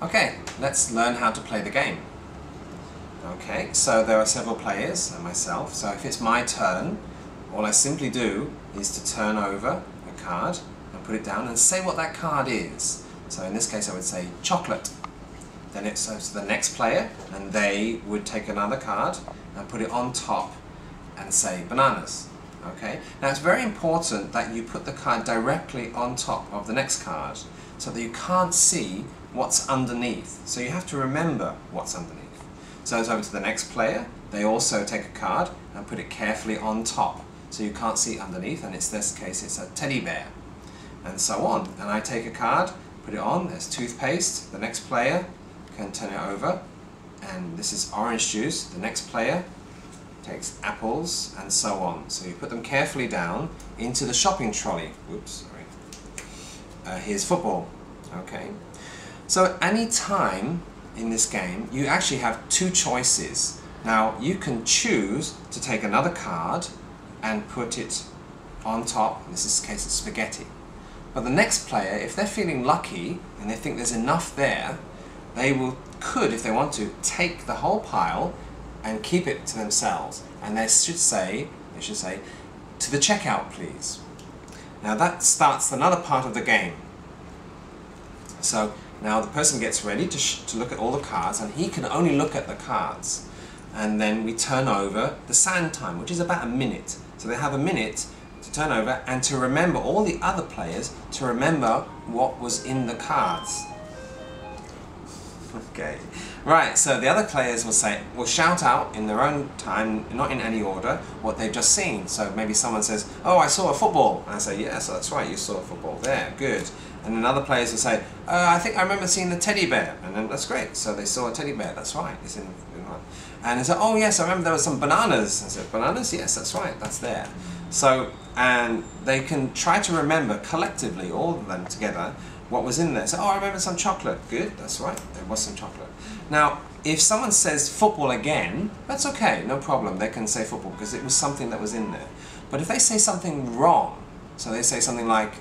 Okay, let's learn how to play the game. Okay, so there are several players and myself, so if it's my turn, all I simply do is to turn over a card and put it down and say what that card is. So in this case I would say chocolate. Then it's to the next player, and they would take another card and put it on top and say bananas. Okay, now it's very important that you put the card directly on top of the next card so that you can't see what's underneath. So you have to remember what's underneath. So it's over to the next player. They also take a card and put it carefully on top so you can't see underneath, and in this case it's a teddy bear, and so on. And I take a card, put it on, there's toothpaste. The next player can turn it over, and this is orange juice. The next player takes apples, and so on. So you put them carefully down into the shopping trolley. Whoops, sorry. Here's football. Okay. So at any time in this game, you actually have two choices. Now you can choose to take another card and put it on top. In this case, it's spaghetti. But the next player, if they're feeling lucky and they think there's enough there, they could, if they want to, take the whole pile and keep it to themselves. And they should say, to the checkout, please. Now that starts another part of the game. So now the person gets ready to look at all the cards, and he can only look at the cards. And then we turn over the sand time, which is about a minute. So they have a minute to turn over and to remember, all the other players, to remember what was in the cards. Okay, right, so the other players will shout out in their own time, not in any order, what they've just seen. So maybe someone says, oh, I saw a football. And I say, yes, that's right, you saw a football there, good. And then other players will say, I think I remember seeing the teddy bear. And then that's great, so they saw a teddy bear, that's right. It's in one. And they say, oh yes, I remember there were some bananas. I said, bananas? Yes, that's right, that's there. So, and they can try to remember collectively, all of them together, what was in there. So, oh, I remember some chocolate. Good, that's right, there was some chocolate. Now, if someone says football again, that's okay, no problem. They can say football because it was something that was in there. But if they say something wrong, so they say something like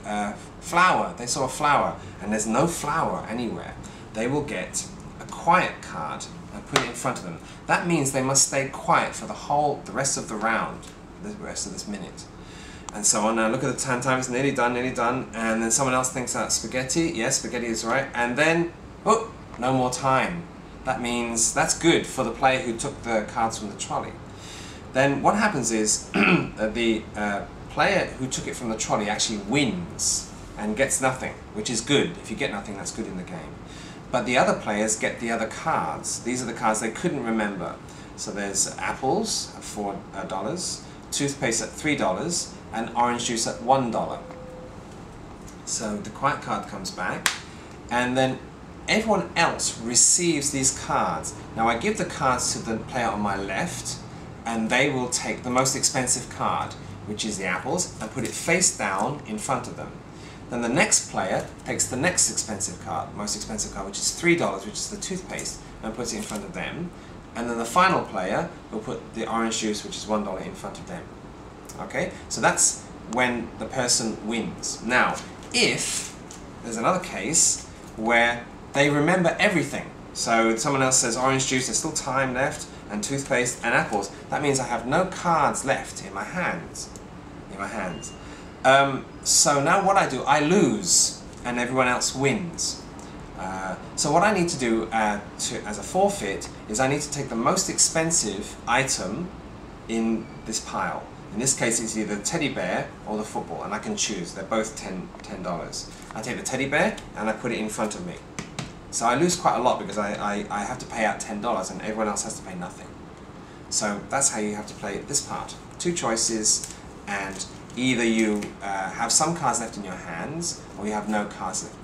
flower, they saw a flower, and there's no flower anywhere, they will get a quiet card and put it in front of them. That means they must stay quiet for the rest of the round, the rest of this minute. And so on. Now look at the time, it's nearly done, and then someone else thinks that spaghetti, yes, spaghetti is right, and then, oh, no more time. That means that's good for the player who took the cards from the trolley. Then what happens is the player who took it from the trolley actually wins and gets nothing, which is good. If you get nothing, that's good in the game. But the other players get the other cards. These are the cards they couldn't remember. So there's apples at $4, toothpaste at $3, and orange juice at $1. So the quiet card comes back, and then everyone else receives these cards. Now I give the cards to the player on my left, and they will take the most expensive card, which is the apples, and put it face down in front of them. Then the next player takes the next expensive card, most expensive card, which is $3, which is the toothpaste, and puts it in front of them. And then the final player will put the orange juice, which is $1, in front of them. Okay, so that's when the person wins. Now, if there's another case where they remember everything, so someone else says orange juice, there's still time left, and toothpaste and apples, that means I have no cards left in my hands. So now what I do, I lose, and everyone else wins. So what I need to do as a forfeit is I need to take the most expensive item in this pile. In this case it's either the teddy bear or the football, and I can choose. They're both $10. I take the teddy bear and I put it in front of me. So I lose quite a lot because I have to pay out $10 and everyone else has to pay nothing. So that's how you have to play this part. Two choices, and either you have some cards left in your hands or you have no cards left